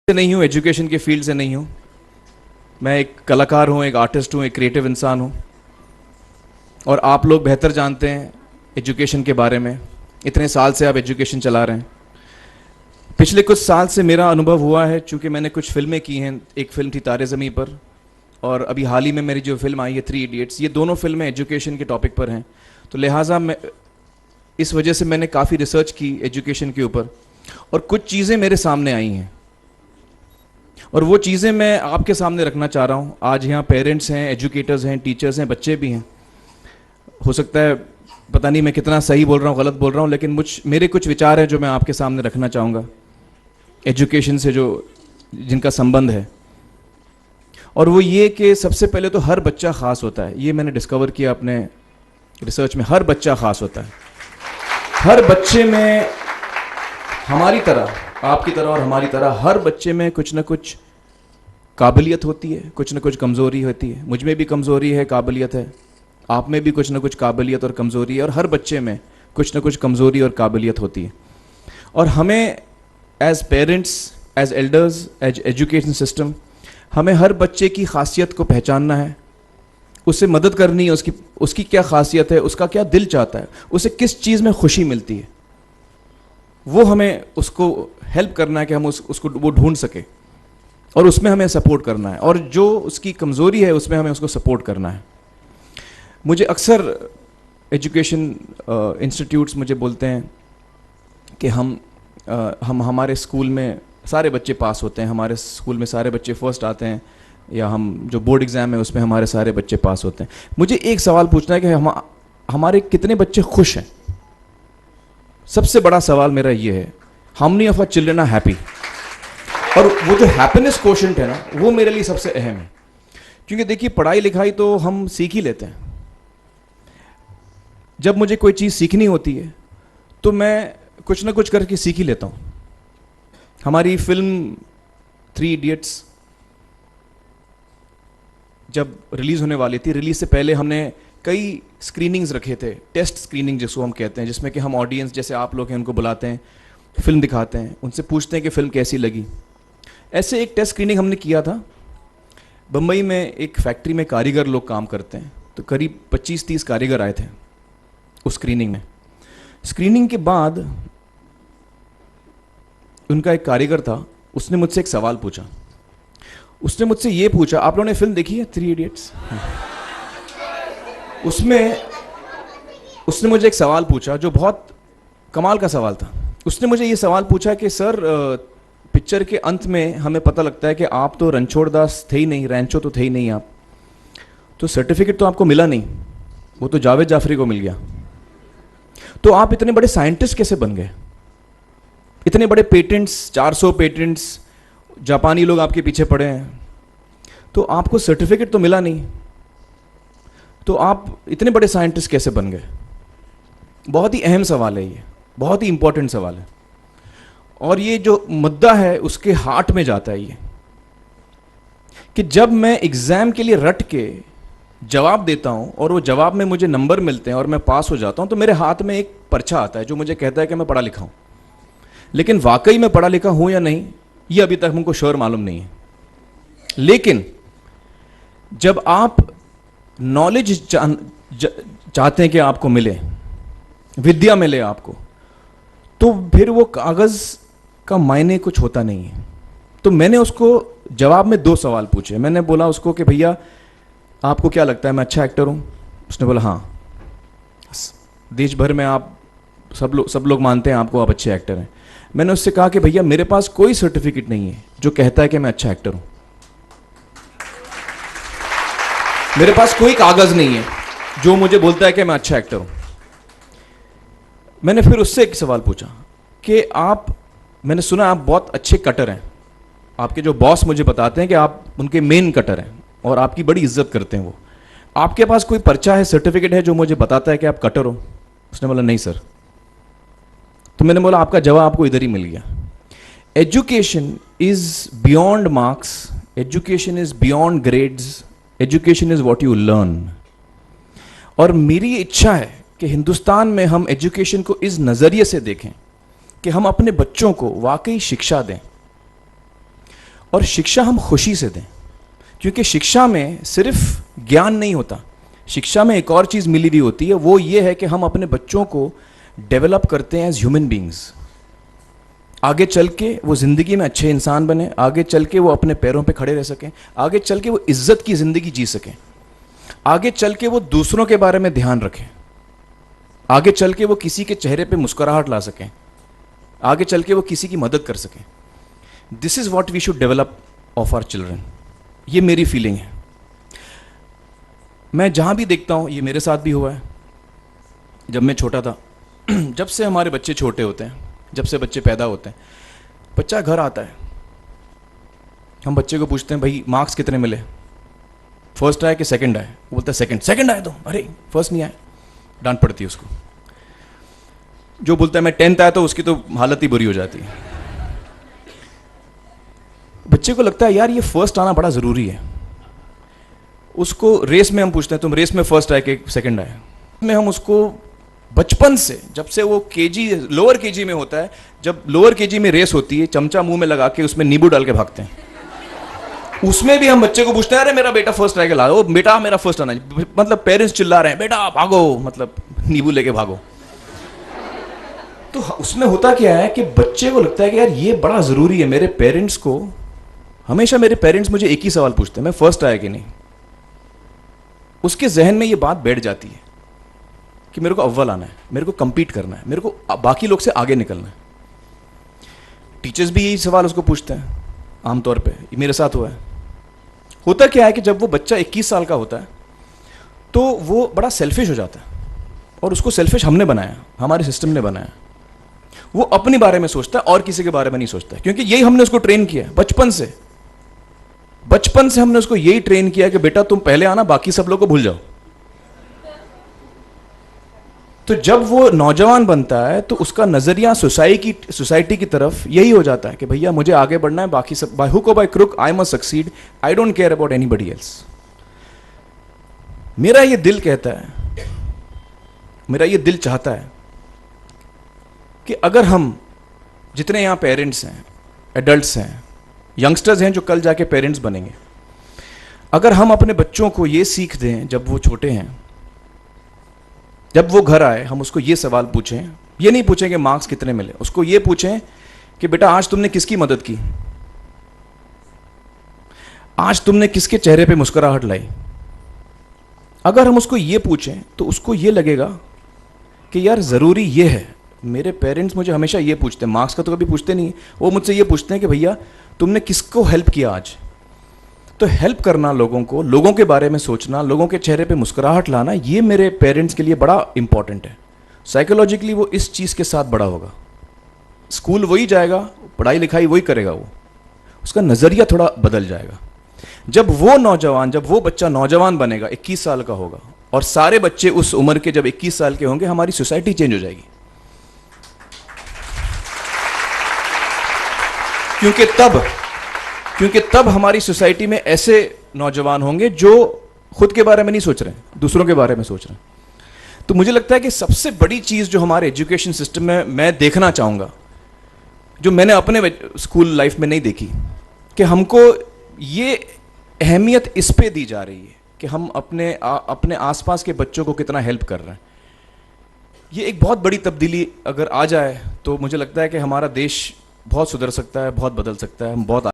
से नहीं हूँ, एजुकेशन के फील्ड से नहीं हूँ। मैं एक कलाकार हूँ, एक आर्टिस्ट हूँ, एक क्रिएटिव इंसान हूँ। और आप लोग बेहतर जानते हैं एजुकेशन के बारे में। इतने साल से आप एजुकेशन चला रहे हैं। पिछले कुछ साल से मेरा अनुभव हुआ है, चूँकि मैंने कुछ फिल्में की हैं। एक फिल्म थी तारे ज़मीं पर, और अभी हाल ही में मेरी जो फिल्म आई है 3 इडियट्स, ये दोनों फिल्में एजुकेशन के टॉपिक पर हैं। तो लिहाजा मैं इस वजह से मैंने काफ़ी रिसर्च की एजुकेशन के ऊपर, और कुछ चीज़ें मेरे सामने आई हैं और वो चीज़ें मैं आपके सामने रखना चाह रहा हूँ। आज यहाँ पेरेंट्स हैं, एजुकेटर्स हैं, टीचर्स हैं, बच्चे भी हैं। हो सकता है पता नहीं मैं कितना सही बोल रहा हूँ, गलत बोल रहा हूँ, लेकिन मेरे कुछ विचार हैं जो मैं आपके सामने रखना चाहूँगा एजुकेशन से जो जिनका संबंध है। और वो ये कि सबसे पहले तो हर बच्चा ख़ास होता है। ये मैंने डिस्कवर किया अपने रिसर्च में। हर बच्चा ख़ास होता है। हर बच्चे में हमारी तरह, आपकी तरह और हमारी तरह, हर बच्चे में कुछ ना कुछ काबिलियत होती है, कुछ ना कुछ कमज़ोरी होती है। मुझ में भी कमज़ोरी है, काबिलियत है। आप में भी कुछ ना कुछ काबिलियत और कमज़ोरी है, और हर बच्चे में कुछ ना कुछ कमज़ोरी और काबिलियत होती है। और हमें as parents, as elders, as education system, हमें हर बच्चे की खासियत को पहचानना है, उससे मदद करनी है। उसकी क्या खासियत है, उसका क्या दिल चाहता है, उसे किस चीज़ में खुशी मिलती है, वो हमें उसको हेल्प करना है कि हम उसको वो ढूंढ सके, और उसमें हमें सपोर्ट करना है। और जो उसकी कमज़ोरी है उसमें हमें उसको सपोर्ट करना है। मुझे अक्सर एजुकेशन इंस्टीट्यूट्स मुझे बोलते हैं कि हम हमारे स्कूल में सारे बच्चे पास होते हैं, हमारे स्कूल में सारे बच्चे फर्स्ट आते हैं, या हम जो बोर्ड एग्ज़ाम है उसमें हमारे सारे बच्चे पास होते हैं। मुझे एक सवाल पूछना है कि हमारे कितने बच्चे खुश हैं। सबसे बड़ा सवाल मेरा ये है, how many of our children are happy. और वो जो हैप्पीनेस कोशेंट है ना, वो मेरे लिए सबसे अहम है। क्योंकि देखिए, पढ़ाई लिखाई तो हम सीख ही लेते हैं। जब मुझे कोई चीज़ सीखनी होती है तो मैं कुछ ना कुछ करके सीख ही लेता हूँ। हमारी फिल्म 3 इडियट्स जब रिलीज़ होने वाली थी, रिलीज़ से पहले हमने कई स्क्रीनिंग्स रखे थे, टेस्ट स्क्रीनिंग जिसको हम कहते हैं, जिसमें कि हम ऑडियंस जैसे आप लोग हैं उनको बुलाते हैं, फिल्म दिखाते हैं, उनसे पूछते हैं कि फ़िल्म कैसी लगी। ऐसे एक टेस्ट स्क्रीनिंग हमने किया था। बम्बई में एक फैक्ट्री में कारीगर लोग काम करते हैं, तो करीब 25-30 कारीगर आए थे उस स्क्रीनिंग में। स्क्रीनिंग के बाद उनका एक कारीगर था, उसने मुझसे एक सवाल पूछा। उसने मुझसे ये पूछा, आप लोगों ने फिल्म देखी है 3 इडियट्स? उसमें उसने मुझे एक सवाल पूछा जो बहुत कमाल का सवाल था। उसने मुझे ये सवाल पूछा कि सर, पिक्चर के अंत में हमें पता लगता है कि आप तो रणछोड़ दास थे ही नहीं, रैंचो तो थे ही नहीं आप, तो सर्टिफिकेट तो आपको मिला नहीं, वो तो जावेद जाफरी को मिल गया। तो आप इतने बड़े साइंटिस्ट कैसे बन गए? इतने बड़े पेटेंट्स, 400 पेटेंट्स, जापानी लोग आपके पीछे पड़े हैं, तो आपको सर्टिफिकेट तो मिला नहीं, तो आप इतने बड़े साइंटिस्ट कैसे बन गए? बहुत ही अहम सवाल है ये, बहुत ही इंपॉर्टेंट सवाल है। और ये जो मुद्दा है उसके हार्ट में जाता है ये, कि जब मैं एग्जाम के लिए रट के जवाब देता हूं और वो जवाब में मुझे नंबर मिलते हैं और मैं पास हो जाता हूं, तो मेरे हाथ में एक पर्चा आता है जो मुझे कहता है कि मैं पढ़ा लिखा हूं। लेकिन वाकई में पढ़ा लिखा हूं या नहीं, ये अभी तक हमको श्योर मालूम नहीं है। लेकिन जब आप नॉलेज चाहते हैं कि आपको मिले, विद्या मिले आपको, तो फिर वो कागज़ का मायने कुछ होता नहीं है। तो मैंने उसको जवाब में 2 सवाल पूछे। मैंने बोला उसको कि भैया, आपको क्या लगता है मैं अच्छा एक्टर हूँ? उसने बोला हाँ, देश भर में आप सब लोग मानते हैं आपको, आप अच्छे एक्टर हैं। मैंने उससे कहा कि भैया, मेरे पास कोई सर्टिफिकेट नहीं है जो कहता है कि मैं अच्छा एक्टर हूँ। मेरे पास कोई कागज़ नहीं है जो मुझे बोलता है कि मैं अच्छा एक्टर हूँ। मैंने फिर उससे एक सवाल पूछा कि मैंने सुना आप बहुत अच्छे कटर हैं, आपके जो बॉस मुझे बताते हैं कि आप उनके मेन कटर हैं और आपकी बड़ी इज्जत करते हैं वो। आपके पास कोई पर्चा है, सर्टिफिकेट है जो मुझे बताता है कि आप कटर हो? उसने बोला नहीं सर। तो मैंने बोला आपका जवाब आपको इधर ही मिल गया। Education is beyond marks, education is beyond grades, education is what you learn. और मेरी इच्छा है कि हिंदुस्तान में हम एजुकेशन को इस नज़रिए से देखें कि हम अपने बच्चों को वाकई शिक्षा दें। और शिक्षा हम खुशी से दें, क्योंकि शिक्षा में सिर्फ ज्ञान नहीं होता, शिक्षा में एक और चीज़ मिली हुई होती है, वो ये है कि हम अपने बच्चों को डेवलप करते हैं एज ह्यूमन बींग्स। आगे चल के वो ज़िंदगी में अच्छे इंसान बने, आगे चल के वो अपने पैरों पे खड़े रह सकें, आगे चल के वो इज्जत की ज़िंदगी जी सकें, आगे चल के वो दूसरों के बारे में ध्यान रखें, आगे चल के वो किसी के चेहरे पे मुस्कुराहट ला सकें, आगे चल के वो किसी की मदद कर सकें। This is what we should develop of our children. ये मेरी फीलिंग है। मैं जहाँ भी देखता हूँ, ये मेरे साथ भी हुआ है जब मैं छोटा था। जब से हमारे बच्चे छोटे होते हैं, जब से बच्चे पैदा होते हैं, बच्चा घर आता है, हम बच्चे को पूछते हैं भाई मार्क्स कितने मिले, फर्स्ट आया कि सेकंड आया? वो बोलता है सेकंड। सेकंड आया तो अरे फर्स्ट नहीं आया, डांट पड़ती है उसको। जो बोलता है मैं 10th आया तो उसकी तो हालत ही बुरी हो जाती है। बच्चे को लगता है यार ये फर्स्ट आना बड़ा ज़रूरी है। उसको रेस में हम पूछते हैं तुम रेस में फर्स्ट आए कि सेकंड आए, में हम उसको बचपन से, जब से वो केजी लोअर केजी में होता है, जब लोअर केजी में रेस होती है, चमचा मुंह में लगा के उसमें नींबू डाल के भागते हैं, उसमें भी हम बच्चे को पूछते हैं अरे मेरा बेटा फर्स्ट आएगा, ला, ओ बेटा मेरा फर्स्ट आना, मतलब पेरेंट्स चिल्ला रहे हैं बेटा भागो, मतलब नींबू लेके भागो। तो उसमें होता क्या है कि बच्चे को लगता है कि यार ये बड़ा जरूरी है। मेरे पेरेंट्स को हमेशा, मेरे पेरेंट्स मुझे एक ही सवाल पूछते हैं, मैं फर्स्ट आया कि नहीं। उसके जहन में ये बात बैठ जाती है कि मेरे को अव्वल आना है, मेरे को compete करना है, मेरे को बाकी लोग से आगे निकलना है। टीचर्स भी यही सवाल उसको पूछते हैं आमतौर पे, मेरे साथ हुआ है। होता क्या है कि जब वो बच्चा 21 साल का होता है तो वो बड़ा सेल्फिश हो जाता है, और उसको सेल्फिश हमने बनाया, हमारे सिस्टम ने बनाया। वो अपने बारे में सोचता है और किसी के बारे में नहीं सोचता है, क्योंकि यही हमने उसको ट्रेन किया है बचपन से। बचपन से हमने उसको यही ट्रेन किया कि बेटा तुम पहले आना, बाकी सब लोग को भूल जाओ। तो जब वो नौजवान बनता है तो उसका नजरिया सोसाइटी की तरफ यही हो जाता है कि भैया मुझे आगे बढ़ना है, बाकी सब बाय हुक और by crook I must succeed, I don't care about anybody else. मेरा ये दिल कहता है, मेरा ये दिल चाहता है कि अगर हम जितने यहाँ पेरेंट्स हैं, एडल्ट्स हैं, यंगस्टर्स हैं जो कल जाके पेरेंट्स बनेंगे, अगर हम अपने बच्चों को ये सीख दें जब वो छोटे हैं, जब वो घर आए हम उसको ये सवाल पूछें, ये नहीं पूछें कि मार्क्स कितने मिले, उसको ये पूछें कि बेटा आज तुमने किसकी मदद की, आज तुमने किसके चेहरे पे मुस्कुराहट लाई। अगर हम उसको ये पूछें तो उसको ये लगेगा कि यार ज़रूरी ये है। मेरे पेरेंट्स मुझे हमेशा ये पूछते हैं, मार्क्स का तो कभी पूछते नहीं, वो मुझसे ये पूछते हैं कि भैया तुमने किसको हेल्प किया आज। तो हेल्प करना लोगों को, लोगों के बारे में सोचना, लोगों के चेहरे पे मुस्कुराहट लाना, ये मेरे पेरेंट्स के लिए बड़ा इंपॉर्टेंट है। साइकोलॉजिकली वो इस चीज़ के साथ बड़ा होगा, स्कूल वही जाएगा, पढ़ाई लिखाई वही करेगा, वो उसका नज़रिया थोड़ा बदल जाएगा। जब वो नौजवान, जब वो बच्चा नौजवान बनेगा, 21 साल का होगा, और सारे बच्चे उस उम्र के जब 21 साल के होंगे, हमारी सोसाइटी चेंज हो जाएगी। क्योंकि तब हमारी सोसाइटी में ऐसे नौजवान होंगे जो खुद के बारे में नहीं सोच रहे हैं, दूसरों के बारे में सोच रहे हैं। तो मुझे लगता है कि सबसे बड़ी चीज़ जो हमारे एजुकेशन सिस्टम में मैं देखना चाहूँगा, जो मैंने अपने स्कूल लाइफ में नहीं देखी, कि हमको ये अहमियत इस पे दी जा रही है कि हम अपने आसपास के बच्चों को कितना हेल्प कर रहे हैं। ये एक बहुत बड़ी तब्दीली अगर आ जाए तो मुझे लगता है कि हमारा देश बहुत सुधर सकता है, बहुत बदल सकता है, हम बहुत